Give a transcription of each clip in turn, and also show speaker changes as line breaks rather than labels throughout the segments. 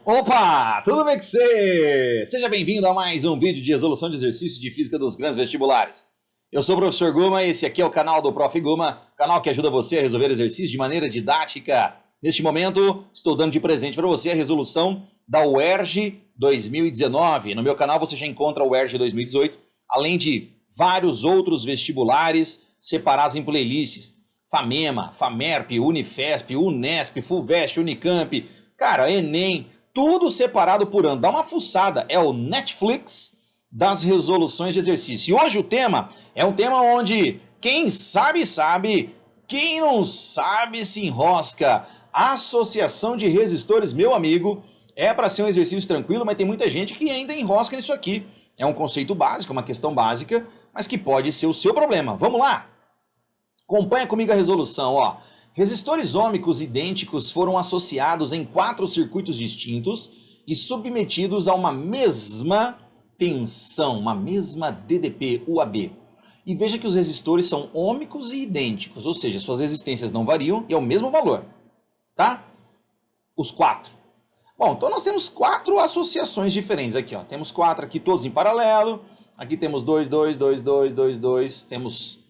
Opa, tudo bem com você? Seja bem-vindo a mais um vídeo de resolução de exercícios de física dos grandes vestibulares. Eu sou o professor Guma e esse aqui é o canal do Prof. Guma, canal que ajuda você a resolver exercícios de maneira didática. Neste momento, estou dando de presente para você a resolução da UERJ 2019. No meu canal você já encontra a UERJ 2018, além de vários outros vestibulares separados em playlists. FAMEMA, FAMERP, Unifesp, Unesp, FUVEST, Unicamp, cara, Enem, tudo separado por ano. Dá uma fuçada, é o Netflix das resoluções de exercício. E hoje o tema é um tema onde quem sabe, sabe, quem não sabe se enrosca. Associação de resistores, meu amigo, é para ser um exercício tranquilo, mas tem muita gente que ainda enrosca nisso aqui. É um conceito básico, uma questão básica, mas que pode ser o seu problema. Vamos lá? Acompanha comigo a resolução, ó. Resistores ômicos idênticos foram associados em 4 circuitos distintos e submetidos a uma mesma tensão, uma mesma DDP, UAB. E veja que os resistores são ômicos e idênticos, ou seja, suas resistências não variam e é o mesmo valor, tá? Os 4. Bom, então nós temos 4 associações diferentes aqui, ó. Temos 4 aqui todos em paralelo, aqui temos 2, 2, 2, 2, 2, 2, temos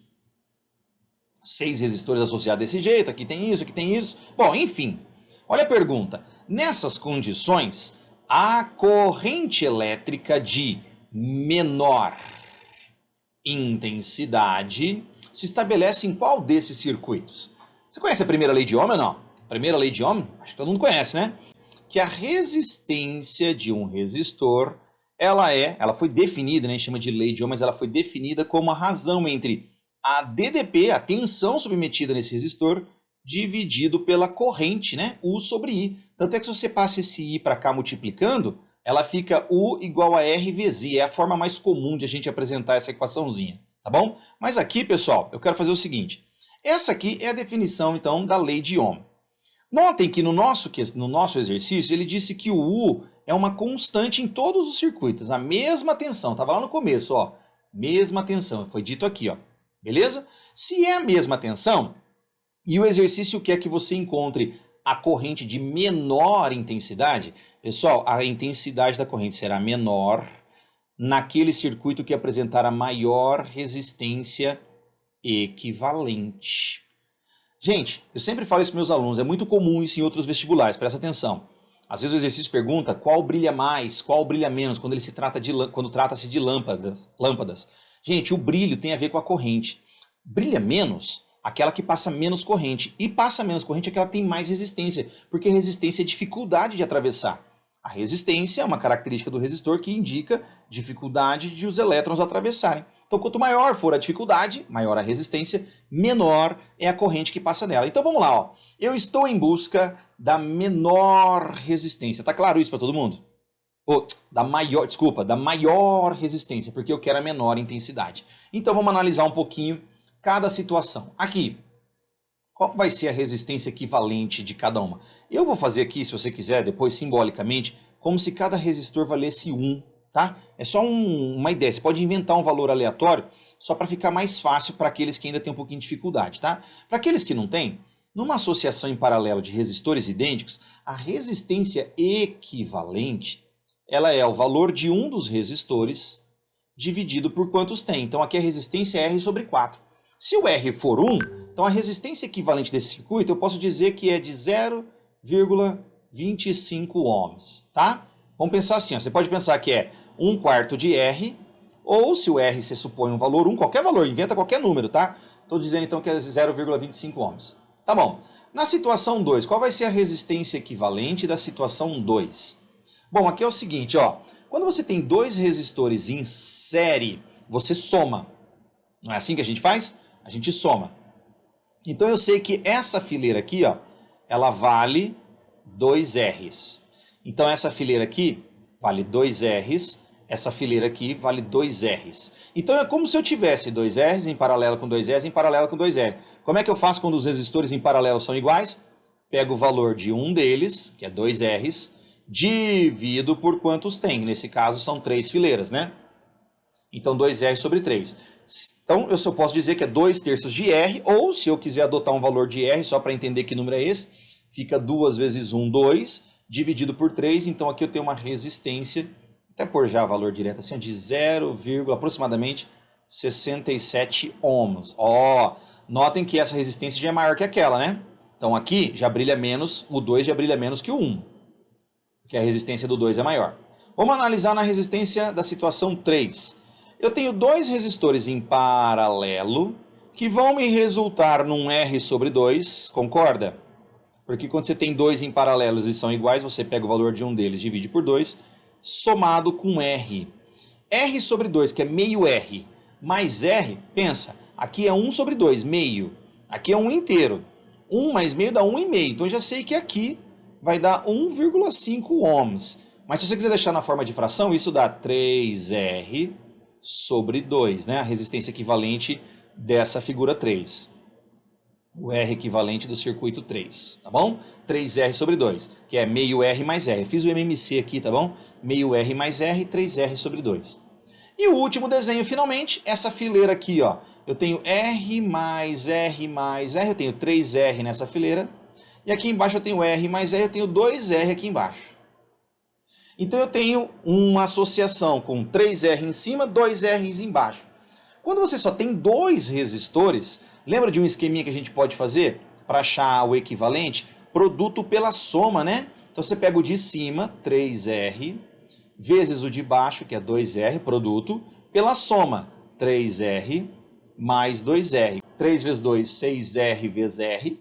6 resistores associados desse jeito, aqui tem isso, aqui tem isso. Bom, enfim, olha a pergunta. Nessas condições, a corrente elétrica de menor intensidade se estabelece em qual desses circuitos? Você conhece a primeira lei de Ohm ou não? Primeira lei de Ohm? Acho que todo mundo conhece, né? Que a resistência de um resistor, ela foi definida, né, a gente chama de lei de Ohm, mas ela foi definida como a razão entre a DDP, a tensão submetida nesse resistor, dividido pela corrente, né? U sobre I. Tanto é que se você passa esse I para cá multiplicando, ela fica U igual a R vezes I. É a forma mais comum de a gente apresentar essa equaçãozinha, tá bom? Mas aqui, pessoal, eu quero fazer o seguinte. Essa aqui é a definição, então, da lei de Ohm. Notem que no nosso exercício, ele disse que o U é uma constante em todos os circuitos. A mesma tensão, estava lá no começo, ó. Mesma tensão, foi dito aqui, ó. Beleza? Se é a mesma tensão, e o exercício quer que você encontre a corrente de menor intensidade, pessoal, a intensidade da corrente será menor naquele circuito que apresentar a maior resistência equivalente. Gente, eu sempre falo isso para meus alunos, é muito comum isso em outros vestibulares, presta atenção. Às vezes o exercício pergunta qual brilha mais, qual brilha menos, quando trata-se de lâmpadas. Gente, o brilho tem a ver com a corrente. Brilha menos aquela que passa menos corrente. E passa menos corrente aquela que tem mais resistência, porque resistência é dificuldade de atravessar. A resistência é uma característica do resistor que indica dificuldade de os elétrons atravessarem. Então, quanto maior for a dificuldade, maior a resistência, menor é a corrente que passa nela. Então, vamos lá, ó. Eu estou em busca da menor resistência. Tá claro isso para todo mundo? Da maior resistência, porque eu quero a menor intensidade. Então vamos analisar um pouquinho cada situação. Aqui, qual vai ser a resistência equivalente de cada uma? Eu vou fazer aqui, se você quiser, depois simbolicamente, como se cada resistor valesse 1, tá? É só uma ideia, você pode inventar um valor aleatório, só para ficar mais fácil para aqueles que ainda têm um pouquinho de dificuldade, tá? Para aqueles que não têm, numa associação em paralelo de resistores idênticos, a resistência equivalente ela é o valor de um dos resistores dividido por quantos tem. Então aqui a resistência é R sobre 4. Se o R for 1, então a resistência equivalente desse circuito eu posso dizer que é de 0,25 ohms. Tá? Vamos pensar assim, ó. Você pode pensar que é 1/4 de R, ou se o R você supõe um valor 1, qualquer valor, inventa qualquer número, tá? Estou dizendo então que é 0,25 ohms. Tá bom. Na situação 2, qual vai ser a resistência equivalente da situação 2? Bom, aqui é o seguinte, ó. Quando você tem 2 resistores em série, você soma. Não é assim que a gente faz? A gente soma. Então eu sei que essa fileira aqui, ó, ela vale 2 R's. Então essa fileira aqui vale 2 R's, essa fileira aqui vale 2 R's. Então é como se eu tivesse 2 R's em paralelo com 2 R's em paralelo com 2 R. Como é que eu faço quando os resistores em paralelo são iguais? Pego o valor de um deles, que é 2 R's, divido por quantos tem. Nesse caso são 3 fileiras, né? Então 2R sobre 3. Então eu só posso dizer que é 2/3 de R, ou se eu quiser adotar um valor de R, só para entender que número é esse, fica 2 vezes 1, 2, dividido por 3, então aqui eu tenho uma resistência, até pôr já valor direto assim, de 0, aproximadamente 67 ohms. Ó, notem que essa resistência já é maior que aquela, né? Então aqui já brilha menos, o 2 já brilha menos que o 1, porque a resistência do 2 é maior. Vamos analisar na resistência da situação 3. Eu tenho dois resistores em paralelo que vão me resultar num R sobre 2, concorda? Porque quando você tem dois em paralelos e são iguais, você pega o valor de um deles, divide por 2, somado com R. R sobre 2, que é meio R, mais R, pensa, aqui é 1 sobre 2, meio. Aqui é 1 inteiro. 1 mais meio dá 1,5. Então eu já sei que aqui vai dar 1,5 ohms. Mas se você quiser deixar na forma de fração, isso dá 3R sobre 2, né? A resistência equivalente dessa figura 3. O R equivalente do circuito 3, tá bom? 3R sobre 2, que é meio R mais R. Eu fiz o MMC aqui, tá bom? Meio R mais R, 3R sobre 2. E o último desenho, finalmente, essa fileira aqui, ó. Eu tenho R mais R mais R, eu tenho 3R nessa fileira. E aqui embaixo eu tenho R mais R, eu tenho 2R aqui embaixo. Então eu tenho uma associação com 3R em cima, 2Rs embaixo. Quando você só tem dois resistores, lembra de um esqueminha que a gente pode fazer para achar o equivalente? Produto pela soma, né? Então você pega o de cima, 3R, vezes o de baixo, que é 2R, produto, pela soma, 3R mais 2R. 3 vezes 2, 6R vezes R.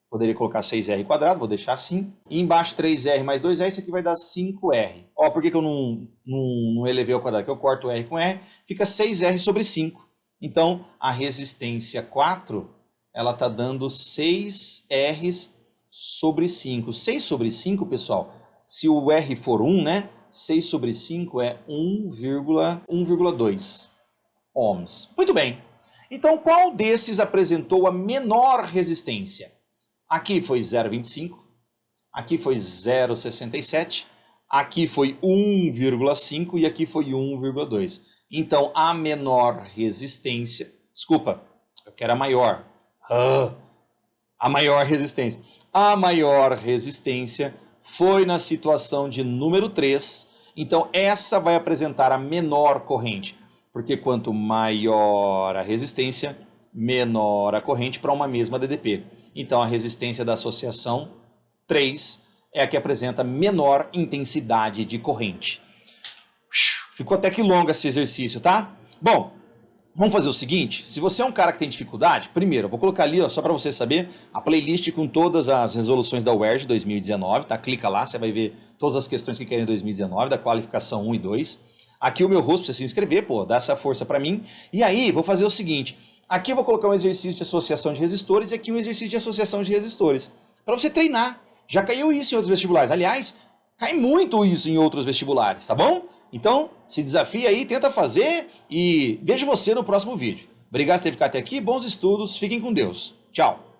Poderia colocar 6R quadrado, vou deixar assim. E embaixo 3R mais 2R, isso aqui vai dar 5R. Ó, por que eu não elevei ao quadrado? Porque eu corto R com R, fica 6R sobre 5. Então, a resistência 4, ela está dando 6R sobre 5. 6 sobre 5, pessoal, se o R for 1, né? 6 sobre 5 é 1,2 ohms. Muito bem. Então, qual desses apresentou a menor resistência? Aqui foi 0,25, aqui foi 0,67, aqui foi 1,5 e aqui foi 1,2. Então, a menor resistência... Desculpa, eu quero a maior. A maior resistência. A maior resistência foi na situação de número 3. Então, essa vai apresentar a menor corrente. Porque quanto maior a resistência, menor a corrente para uma mesma DDP. Então, a resistência da associação 3 é a que apresenta menor intensidade de corrente. Ficou até que longo esse exercício, tá? Bom, vamos fazer o seguinte. Se você é um cara que tem dificuldade, primeiro, eu vou colocar ali, ó, só para você saber, a playlist com todas as resoluções da UERJ 2019, tá? Clica lá, você vai ver todas as questões que querem em 2019, da qualificação 1 e 2. Aqui o meu rosto para você se inscrever, pô, dá essa força para mim. E aí, vou fazer o seguinte... Aqui eu vou colocar um exercício de associação de resistores e aqui um exercício de associação de resistores. Para você treinar. Já caiu isso em outros vestibulares. Aliás, cai muito isso em outros vestibulares, tá bom? Então, se desafia aí, tenta fazer e vejo você no próximo vídeo. Obrigado por ter ficado até aqui, bons estudos, fiquem com Deus. Tchau!